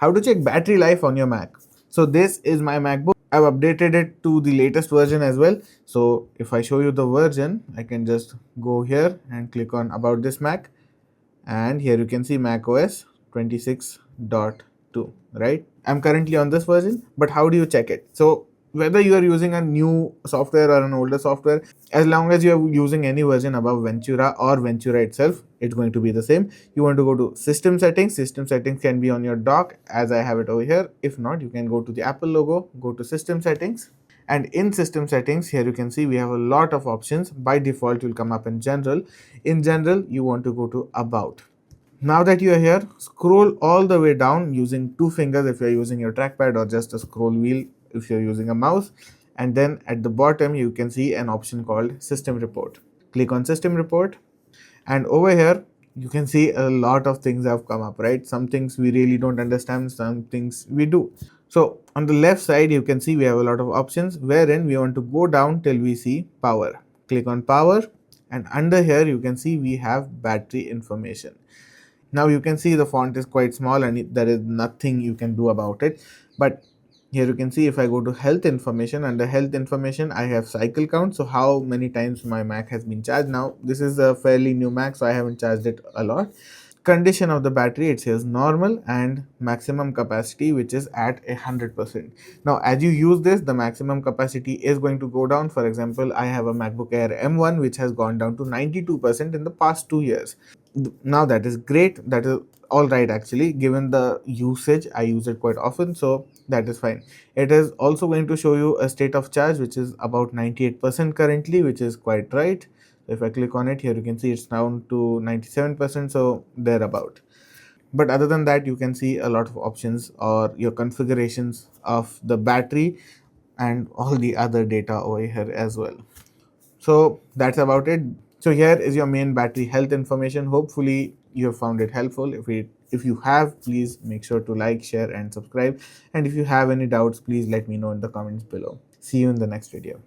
How to check battery life on your Mac. So this is my MacBook. I've updated it to the latest version as well. So if I show you the version, I can just go here and click on about this Mac, and here you can see macOS 26.2, right? I'm currently on this version, but how do you check it? So whether you are using a new software or an older software, as long as you are using any version above Ventura or Ventura itself, it's going to be the same. You want to go to system settings. System settings can be on your dock, as I have it over here. If not, you can go to the Apple logo, go to system settings, and in system settings, here you can see we have a lot of options. By default, will come up in general. In general, you want to go to about. Now that you are here, scroll all the way down using two fingers if you are using your trackpad, or just a scroll wheel if you are using a mouse. And then at the bottom, you can see an option called System Report. Click on System Report, and over here, you can see a lot of things have come up, right? Some things we really don't understand, some things we do. So on the left side, you can see we have a lot of options, wherein we want to go down till we see power. Click on power, and under here you can see we have battery information. Now you can see the font is quite small and there is nothing you can do about it. But here you can see if I go to health information, under health information I have cycle count, so how many times my Mac has been charged. Now this is a fairly new Mac, so I haven't charged it a lot. Condition of the battery, it says normal, and maximum capacity, which is at 100%. Now as you use this, the maximum capacity is going to go down. For example, I have a MacBook Air M1 which has gone down to 92% in the past 2 years. Now that is great, that is all right actually, given the usage. I use it quite often, so that is fine. It is also going to show you a state of charge, which is about 98% currently, which is quite right. If I click on it, here you can see it's down to 97%, so thereabout. But other than that, you can see a lot of options or your configurations of the battery and all the other data over here as well. So that's about it. So here is your main battery health information. Hopefully you have found it helpful. If you have, please make sure to like, share and subscribe. And if you have any doubts, please let me know in the comments below. See you in the next video.